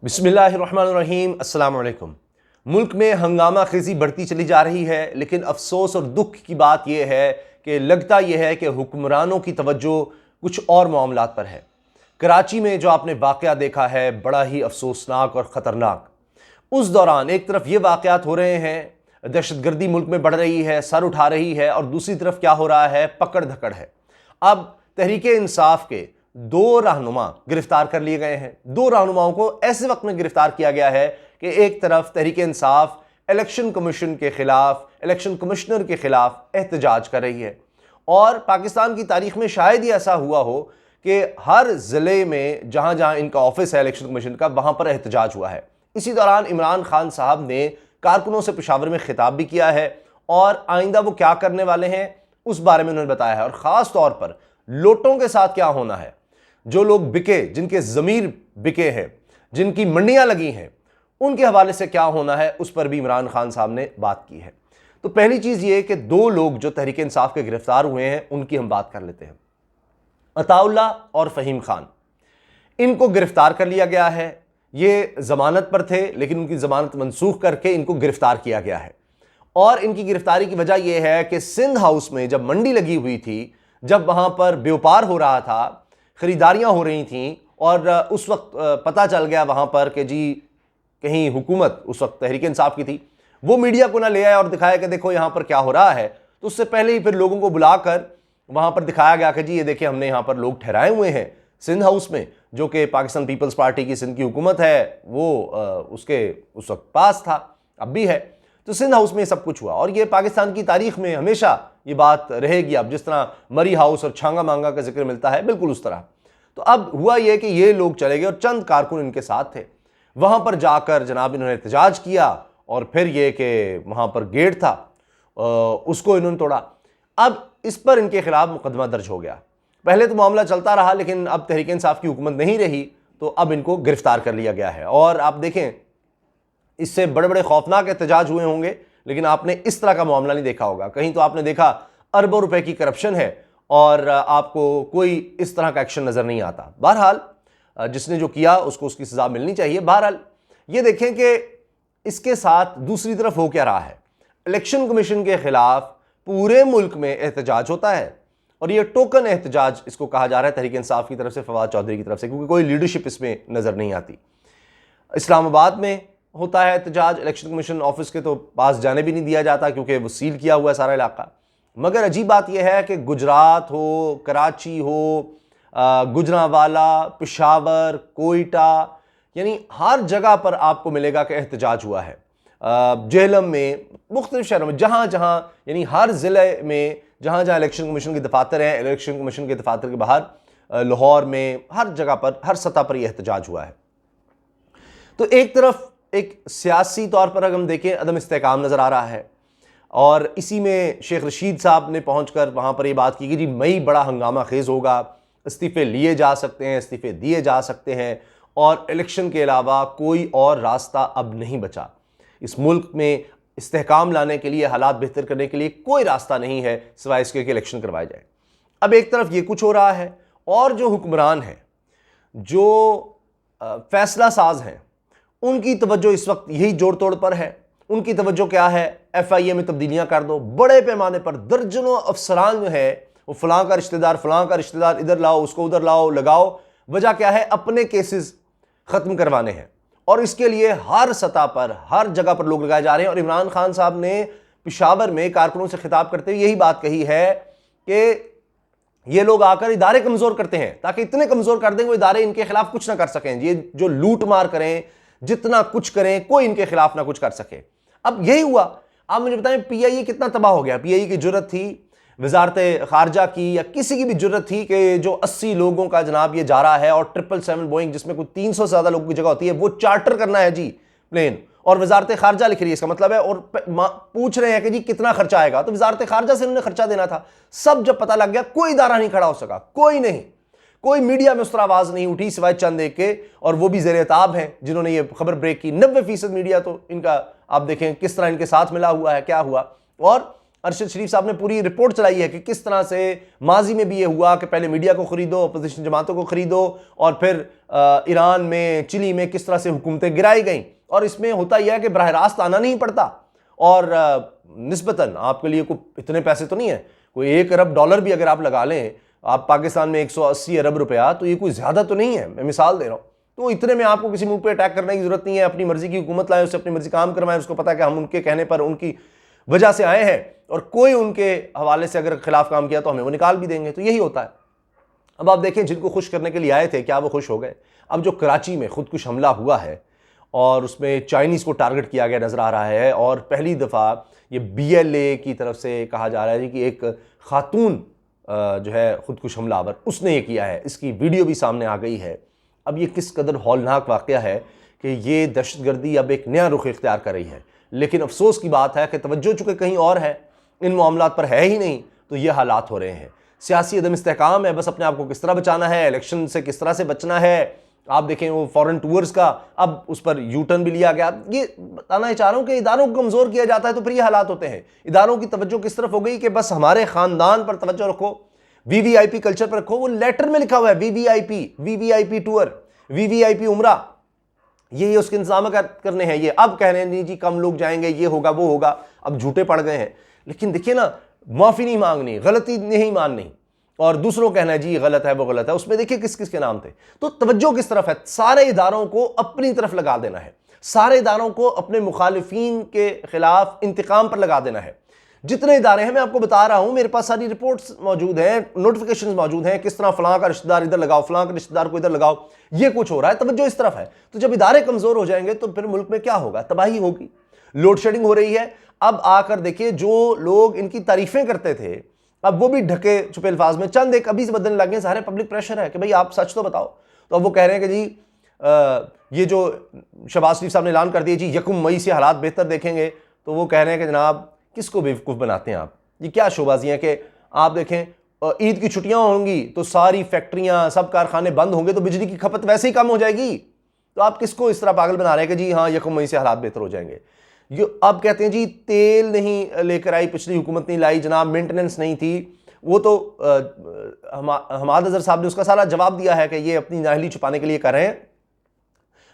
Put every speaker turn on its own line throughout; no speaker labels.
बिस्मिल्लाहिर्रहमानिर्रहीम अस्सलाम वालेकुम। मुल्क में हंगामा खेजी बढ़ती चली जा रही है, लेकिन अफसोस और दुख की बात यह है कि लगता यह है कि हुक्मरानों की तवज्जो कुछ और मामलात पर है। कराची में जो आपने वाक़या देखा है बड़ा ही अफसोसनाक और ख़तरनाक। उस दौरान एक तरफ ये वाक़यात हो रहे हैं, दहशतगर्दी मुल्क में बढ़ रही है, सर उठा रही है, और दूसरी तरफ क्या हो रहा है, पकड़ धकड़ है। अब तहरीके इंसाफ के दो रहनुमा गिरफ्तार कर लिए गए हैं। दो रहनुमाओं को ऐसे वक्त में गिरफ्तार किया गया है कि एक तरफ तहरीके इंसाफ इलेक्शन कमीशन के खिलाफ, इलेक्शन कमिश्नर के खिलाफ एहतजाज कर रही है, और पाकिस्तान की तारीख में शायद ही ऐसा हुआ हो कि हर ज़िले में जहां जहां इनका ऑफिस है इलेक्शन कमीशन का, वहां पर एहतजाज हुआ है। इसी दौरान इमरान खान साहब ने कारकुनों से पेशावर में खिताब भी किया है, और आइंदा वो क्या करने वाले हैं उस बारे में उन्होंने बताया है, और ख़ास तौर पर लोटों के साथ क्या होना है। जो लोग बिके, जिनके ज़मीर बिके हैं, जिनकी मंडियां लगी हैं, उनके हवाले से क्या होना है उस पर भी इमरान खान साहब ने बात की है। तो पहली चीज़ ये कि दो लोग जो तहरीक इंसाफ के गिरफ्तार हुए हैं उनकी हम बात कर लेते हैं। अताउल्ला और फ़हीम खान, इनको गिरफ्तार कर लिया गया है। ये ज़मानत पर थे, लेकिन उनकी ज़मानत मनसूख करके इनको गिरफ्तार किया गया है। और इनकी गिरफ्तारी की वजह यह है कि सिंध हाउस में जब मंडी लगी हुई थी, जब वहाँ पर व्यापार हो रहा था, ख़रीदारियाँ हो रही थीं, और उस वक्त पता चल गया वहाँ पर कि जी कहीं हुकूमत उस वक्त तहरीक इंसाफ की थी, वो मीडिया को ना ले आया और दिखाया कि देखो यहाँ पर क्या हो रहा है। तो उससे पहले ही फिर लोगों को बुलाकर वहाँ पर दिखाया गया कि जी ये देखिए हमने यहाँ पर लोग ठहराए हुए हैं सिंध हाउस में, जो कि पाकिस्तान पीपल्स पार्टी की सिंध की हुकूमत है वो उसके उस वक्त पास था, अब भी है। तो सिंध हाउस में सब कुछ हुआ, और ये पाकिस्तान की तारीख में हमेशा ये बात रहेगी। अब जिस तरह मरी हाउस और छांगा मांगा का जिक्र मिलता है, बिल्कुल उस तरह। तो अब हुआ ये कि ये लोग चले गए और चंद कारकुन इनके साथ थे। वहाँ पर जाकर जनाब इन्होंने एहतजाज किया, और फिर ये कि वहाँ पर गेट था उसको इन्होंने तोड़ा। अब इस पर इनके खिलाफ मुकदमा दर्ज हो गया। पहले तो मामला चलता रहा, लेकिन अब तहरीक इंसाफ की हुकूमत नहीं रही, तो अब इनको गिरफ्तार कर लिया गया है। और आप देखें, इससे बड़े बड़े खौफनाक एहतजाज हुए होंगे, लेकिन आपने इस तरह का मामला नहीं देखा होगा। कहीं तो आपने देखा अरबों रुपए की करप्शन है, और आपको कोई इस तरह का एक्शन नज़र नहीं आता। बहरहाल जिसने जो किया उसको उसकी सज़ा मिलनी चाहिए। बहरहाल ये देखें कि इसके साथ दूसरी तरफ हो क्या रहा है। इलेक्शन कमीशन के खिलाफ पूरे मुल्क में एहतजाज होता है, और ये टोकन एहतजाज इसको कहा जा रहा है तहरीक इंसाफ की तरफ से, फवाद चौधरी की तरफ से, क्योंकि कोई लीडरशिप इसमें नज़र नहीं आती। इस्लामाबाद में होता है एहतजाज, इलेक्शन कमीशन ऑफिस के तो पास जाने भी नहीं दिया जाता क्योंकि वो सील किया हुआ है सारा इलाका। मगर अजीब बात यह है कि गुजरात हो, कराची हो, गुजरांवाला, पेशावर, कोयटा, यानी हर जगह पर आपको मिलेगा कि एहतजाज हुआ है। जेहलम में, मुख्तलिफ शहरों में, जहाँ जहाँ, यानी हर ज़िले में जहाँ जहाँ इलेक्शन कमीशन के दफातर हैं, इलेक्शन कमीशन के दफातर के बाहर, लाहौर में, हर जगह पर, हर सतह पर यह एहतजाज हुआ है। तो एक तरफ एक सियासी तौर पर अगर हम देखें अदम इस्तेहकाम नज़र आ रहा है, और इसी में शेख रशीद साहब ने पहुंचकर वहाँ पर ये बात की कि जी मई बड़ा हंगामा खेज होगा, इस्तीफ़े लिए जा सकते हैं, इस्तीफ़े दिए जा सकते हैं, और इलेक्शन के अलावा कोई और रास्ता अब नहीं बचा। इस मुल्क में इस्तेहकाम लाने के लिए, हालात बेहतर करने के लिए कोई रास्ता नहीं है सिवाय इसके कि इलेक्शन करवाए जाए। अब एक तरफ ये कुछ हो रहा है, और जो हुक्मरान हैं, जो फैसला साज हैं, उनकी तवज्जो इस वक्त यही जोड़ तोड़ पर है। उनकी तवज्जो क्या है, FIA में तब्दीलियां कर दो। बड़े पैमाने पर दर्जनों अफसरान जो है वो फलां का रिश्तेदार इधर लाओ, उसको उधर लाओ, लगाओ। वजह क्या है, अपने केसेस ख़त्म करवाने हैं, और इसके लिए हर सतह पर, हर जगह पर लोग लगाए जा रहे हैं। और इमरान खान साहब ने पेशावर में कारकुनों से खिताब करते हुए यही बात कही है कि ये लोग आकर इदारे कमज़ोर करते हैं, ताकि इतने कमज़ोर कर दें वो इदारे इनके खिलाफ कुछ ना कर सकें। ये जो लूट मार करें, जितना कुछ करें, कोई इनके खिलाफ ना कुछ कर सके। अब यही हुआ। आप मुझे बताएं, PIA कितना तबाह हो गया। PIA की जुर्रत थी, वजारत खारजा की या किसी की भी जुर्रत थी कि जो 80 लोगों का जनाब ये जा रहा है, और 777 बोइंग जिसमें कुछ 300 से ज़्यादा लोगों की जगह होती है, वो चार्टर करना है जी प्लेन, और वजारत खारजा लिख रही है, इसका मतलब है। और पूछ रहे हैं कि जी कितना खर्चा आएगा, तो वजारत खारजा से उन्होंने खर्चा देना था। सब जब पता लग गया, कोई इदारा नहीं खड़ा हो सका, कोई नहीं, कोई मीडिया में उस तरह आवाज़ नहीं उठी सिवाय चंद एक के, और वो भी ज़ेर-ए-ताब हैं जिन्होंने ये खबर ब्रेक की। 90% मीडिया तो इनका आप देखें किस तरह इनके साथ मिला हुआ है, क्या हुआ। और अरशद शरीफ साहब ने पूरी रिपोर्ट चलाई है कि किस तरह से माजी में भी ये हुआ कि पहले मीडिया को खरीदो, अपोजिशन जमातों को खरीदो, और फिर ईरान में, चिली में किस तरह से हुकूमतें गिराई गईं। और इसमें होता यह है कि बराह रास्त आना नहीं पड़ता, और निस्बतन आपके लिए कोई इतने पैसे तो नहीं है, कोई $1 अरब भी अगर आप लगा लें, आप पाकिस्तान में 180 अरब रुपया, तो ये कोई ज़्यादा तो नहीं है, मैं मिसाल दे रहा हूँ। तो इतने में आपको किसी मुल्क पे अटैक करने की जरूरत नहीं है, अपनी मर्जी की हुकूमत लाए, उससे अपनी मर्जी काम करवाएं, उसको पता है कि हम उनके कहने पर, उनकी वजह से आए हैं, और कोई उनके हवाले से अगर खिलाफ काम किया तो हमें वो निकाल भी देंगे। तो यही होता है। अब आप देखें, जिनको खुश करने के लिए आए थे, क्या वो खुश हो गए? अब जो कराची में खुदकुश हमला हुआ है और उसमें चाइनीज़ को टारगेट किया गया नजर आ रहा है, और पहली दफ़ा ये BLA की तरफ से कहा जा रहा है कि एक खातून जो है खुदकुश हमलावर, उसने ये किया है, इसकी वीडियो भी सामने आ गई है। अब ये किस कदर हौलनाक वाक़या है कि ये दहशतगर्दी अब एक नया रुख इख्तियार कर रही है। लेकिन अफसोस की बात है कि तवज्जो चूँकि कहीं और है, इन मामलात पर है ही नहीं, तो ये हालात हो रहे हैं। सियासी अदम इस्तेहकाम है, बस अपने आप को किस तरह बचाना है, इलेक्शन से किस तरह से बचना है। आप देखें वो फॉरेन टूर्स का अब उस पर U-टर्न भी लिया गया। ये बताना चाह रहा हूँ कि इदारों को कमज़ोर किया जाता है तो फिर ये हालात होते हैं। इदारों की तवज्जो किस तरफ हो गई कि बस हमारे ख़ानदान पर तवज्जो रखो, VVIP कल्चर पर रखो। वो लेटर में लिखा हुआ है VVIP टूर, VVIP उम्रा, ये उसके इंतजाम करने हैं। ये अब कह रहे हैं नहीं जी कम लोग जाएंगे, ये होगा वो होगा, अब झूठे पड़ गए हैं। लेकिन देखिए ना, माफ़ी नहीं मांगनी, गलती नहीं माननी, और दूसरों कहना है जी गलत है वो गलत है। उसमें देखिए किस किस के नाम थे। तो तवज्जो किस तरफ है? सारे इदारों को अपनी तरफ लगा देना है, सारे इदारों को अपने मुखालिफिन के खिलाफ इंतकाम पर लगा देना है। जितने इदारे हैं, मैं आपको बता रहा हूं, मेरे पास सारी रिपोर्ट्स मौजूद हैं, नोटिफिकेशंस मौजूद हैं, किस तरह फलां का रिश्तेदार इधर लगाओ, फलां का रिश्तेदार को इधर लगाओ, ये कुछ हो रहा है। तवज्जो इस तरफ है। तो जब इदारे कमजोर हो जाएंगे तो फिर मुल्क में क्या होगा? तबाही होगी। लोड शेडिंग हो रही है। अब आकर देखिए, जो लोग इनकी तारीफें करते थे, अब वो भी ढके छुपे अल्फाज में चंद एक अभी से बदलने लगे। सारे पब्लिक प्रेशर है कि भाई आप सच तो बताओ। तो अब वो कह रहे हैं कि जी ये जो शहबाज शरीफ साहब ने ऐलान कर दिया जी 1 मई से हालात बेहतर देखेंगे, तो वो कह रहे हैं कि जनाब किसको बेवकूफ़ बनाते हैं आप? ये क्या शोबाजियाँ कि आप देखें ईद की छुट्टियां होंगी तो सारी फैक्ट्रियां, सब कारखाने बंद होंगे, तो बिजली की खपत वैसे ही कम हो जाएगी। तो आप किसको इस तरह पागल बना रहे हैं कि जी हाँ 1 मई से हालात बेहतर हो जाएंगे? ये अब कहते हैं जी तेल नहीं लेकर आई, पिछली हुकूमत नहीं लाई जनाब, मेंटेनेंस नहीं थी। वो तो हमाद अजहर साहब ने उसका सारा जवाब दिया है कि ये अपनी नाअहली छुपाने के लिए कर रहे हैं।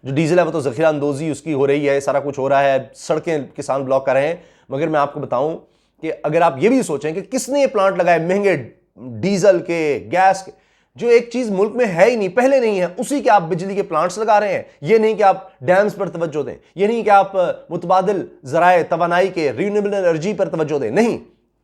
जो डीजल है वो तो ज़ख़ीरा अंदोज़ी उसकी हो रही है, सारा कुछ हो रहा है, सड़कें किसान ब्लॉक कर रहे हैं। मगर मैं आपको बताऊं कि अगर आप ये भी सोचें कि किसने ये प्लांट लगाए महंगे डीजल के, गैस के, जो एक चीज मुल्क में है ही नहीं, पहले नहीं है, उसी के आप बिजली के प्लांट्स लगा रहे हैं। ये नहीं कि आप डैम्स पर तवज्जो दें, ये नहीं कि आप मुतबादिल ज़राए तवानाई के, रिन्यूएबल एनर्जी पर तवज्जो दें, नहीं।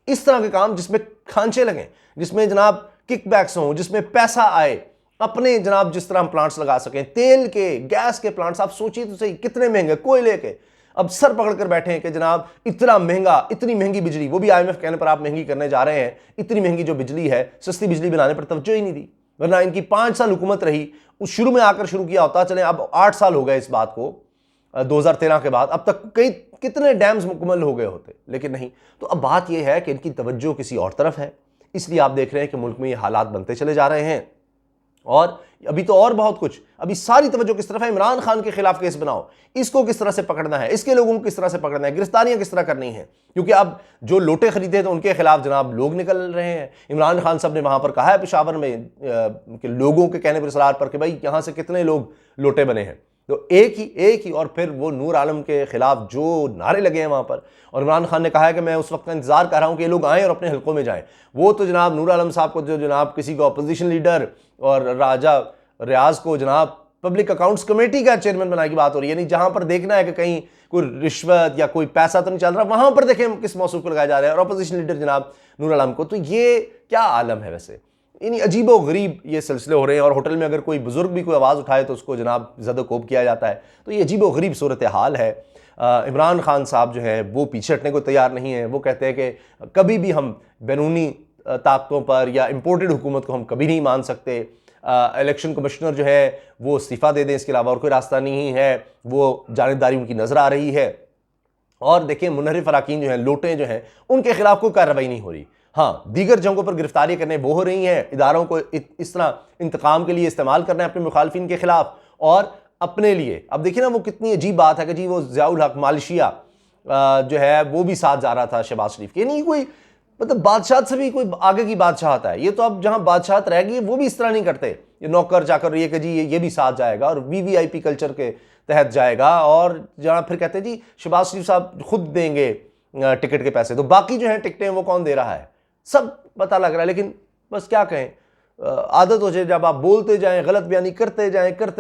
इस तरह के काम जिसमें खांचे लगें, जिसमें जनाब किकबैक्स हों, जिसमें पैसा आए, अपने जनाब जिस तरह हम प्लांट्स लगा सकें, तेल के, गैस के प्लांट्स। आप सोचिए तो सही कितने महंगे, कोयले के। अब सर पकड़ कर बैठे हैं कि जनाब इतना महंगा, इतनी महंगी बिजली, वो भी IMF कहने पर आप महंगी करने जा रहे हैं। इतनी महंगी जो बिजली है, सस्ती बिजली बनाने पर तवज्जो ही नहीं दी। वरना इनकी 5 साल हुकूमत रही, उस शुरू में आकर शुरू किया होता। चले अब 8 साल हो गए इस बात को, 2013 के बाद, अब तक कई कितने डैम्स मुकम्मल हो गए होते, लेकिन नहीं। तो अब बात यह है कि इनकी तवज्जो किसी और तरफ है, इसलिए आप देख रहे हैं कि मुल्क में ये हालात बनते चले जा रहे हैं। और अभी तो और बहुत कुछ, अभी सारी तवज्जो किस तरफ है? इमरान खान के खिलाफ केस बनाओ, इसको किस तरह से पकड़ना है, इसके लोगों को किस तरह से पकड़ना है, गिरफ्तारियां किस तरह करनी है। क्योंकि अब जो लोटे खरीदे तो उनके खिलाफ जनाब लोग निकल रहे हैं। इमरान खान साहब ने वहां पर कहा है पेशावर में कि लोगों के कहने पर, सलार पर, कि भाई यहां से कितने लोग लोटे बने हैं। तो एक ही और फिर वो नूर आलम के खिलाफ जो नारे लगे हैं वहां पर। और इमरान खान ने कहा है कि मैं उस वक्त का इंतजार कर रहा हूं कि ये लोग आएँ और अपने हलकों में जाएं। वो तो जनाब नूर आलम साहब को, जो जनाब किसी को अपोजिशन लीडर और राजा रियाज को जनाब पब्लिक अकाउंट्स कमेटी का चेयरमैन बनाने की बात हो रही है। नहीं, जहां पर देखना है कि कहीं कोई रिश्वत या कोई पैसा तो नहीं चल रहा, वहां पर देखें किस मौसूफ को लगाया जा रहा है, और अपोजिशन लीडर जनाब नूर आलम को। तो ये क्या आलम है? वैसे इन अजीबो गरीब ये सिलसिले हो रहे हैं। और होटल में अगर कोई बुजुर्ग भी कोई आवाज़ उठाए तो उसको जनाब ज़द-ओ-कोब किया जाता है। तो ये अजीबो गरीब सूरत हाल है। इमरान खान साहब जो है वो पीछे हटने को तैयार नहीं है। वो कहते हैं कि कभी भी हम बैरूनी ताकतों पर या इम्पोर्टेड हुकूमत को हम कभी नहीं मान सकते। इलेक्शन कमिश्नर जो है वो इस्तीफ़ा दे दें, इसके अलावा और कोई रास्ता नहीं है। वो जानिबदारी उनकी नज़र आ रही है। और देखिए मुनहरिफ अराकीन जो हैं, लोटे जो हैं, उनके खिलाफ कोई कार्रवाई नहीं हो रही। हाँ, दीगर जंगों पर गिरफ्तारी करने वो हो रही हैं। इदारों को इस तरह इंतकाम के लिए इस्तेमाल करना है अपने मुखालफिन के खिलाफ और अपने लिए। अब देखिए ना, वो कितनी अजीब बात है कि जी वो ज़ियाउल हक मालयशिया जो है वो भी साथ जा रहा था शहबाज शरीफ के। नहीं कोई मतलब बादशाह से भी कोई आगे की बादशाह है। ये तो अब जहां बादशाह रह गई वो भी इस तरह नहीं करते, ये नौकर चाकर ये कि जी ये भी साथ जाएगा और वीवीआईपी कल्चर के तहत जाएगा, और जहां फिर कहते हैं जी शहबाज शरीफ साहब खुद देंगे टिकट के पैसे, तो बाकी जो है टिकटें वो कौन दे रहा है, सब पता लग रहा है। लेकिन बस क्या कहें, आदत हो जाए जब आप बोलते जाएं, गलत बयानी करते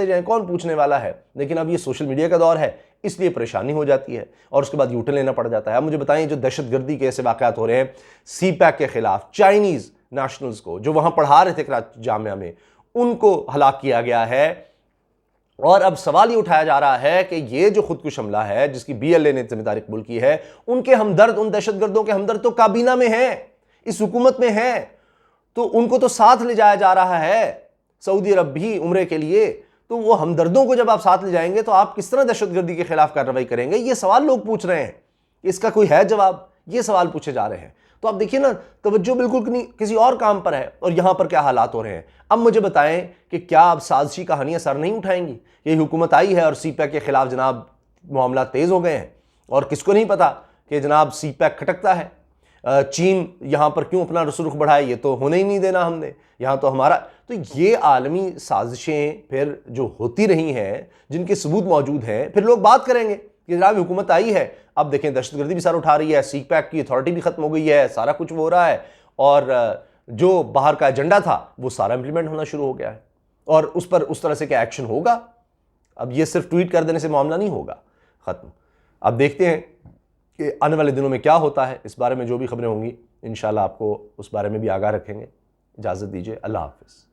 जाएं, कौन पूछने वाला है। लेकिन अब ये सोशल मीडिया का दौर है, इसलिए परेशानी हो जाती है और उसके बाद यूटर्न लेना पड़ जाता है। अब मुझे बताएं, जो दहशतगर्दी के ऐसे वाकयात हो रहे हैं सीपैक के खिलाफ, चाइनीज नेशनल्स को जो वहां पढ़ा रहे थे कराची जामिया में, उनको हलाक किया गया है। और अब सवाल ये उठाया जा रहा है कि ये जो खुदकुश हमला है जिसकी BLA ने जिम्मेदारी कबूल की है, उनके हमदर्द, उन दहशतगर्दों के हमदर्द तो काबीना में हैं, इस हुकूमत में हैं, तो उनको तो साथ ले जाया जा रहा है सऊदी अरब भी उम्रे के लिए। तो वो हमदर्दों को जब आप साथ ले जाएंगे तो आप किस तरह दहशतगर्दी के खिलाफ कार्रवाई करेंगे? ये सवाल लोग पूछ रहे हैं, इसका कोई है जवाब? ये सवाल पूछे जा रहे हैं। तो आप देखिए ना, तवज्जो बिल्कुल किसी और काम पर है और यहां पर क्या हालात हो रहे हैं। अब मुझे बताएं कि क्या अब साजिशी कहानियां सर नहीं उठाएंगी? यही हुकूमत आई है और सीपैक के खिलाफ जनाब मामला तेज हो गए हैं, और किसको नहीं पता कि जनाब सीपैक खटकता है। चीन यहां पर क्यों अपना रुख बढ़ाए, ये तो होने ही नहीं देना हमने, यहां तो हमारा। तो ये आलमी साजिशें फिर जो होती रही हैं, जिनके सबूत मौजूद हैं, फिर लोग बात करेंगे कि जनाब हुकूमत आई है, अब देखें दहशतगर्दी भी सर उठा रही है, सीपैक की अथॉरिटी भी खत्म हो गई है, सारा कुछ हो रहा है, और जो बाहर का एजेंडा था वो सारा इंप्लीमेंट होना शुरू हो गया है, और उस पर उस तरह से क्या एक्शन होगा? अब ये सिर्फ ट्वीट कर देने से मामला नहीं होगा खत्म। अब देखते हैं कि आने वाले दिनों में क्या होता है। इस बारे में जो भी खबरें होंगी इंशाल्लाह आपको उस बारे में भी आगाह रखेंगे। इजाज़त दीजिए, अल्लाह हाफ़िज़।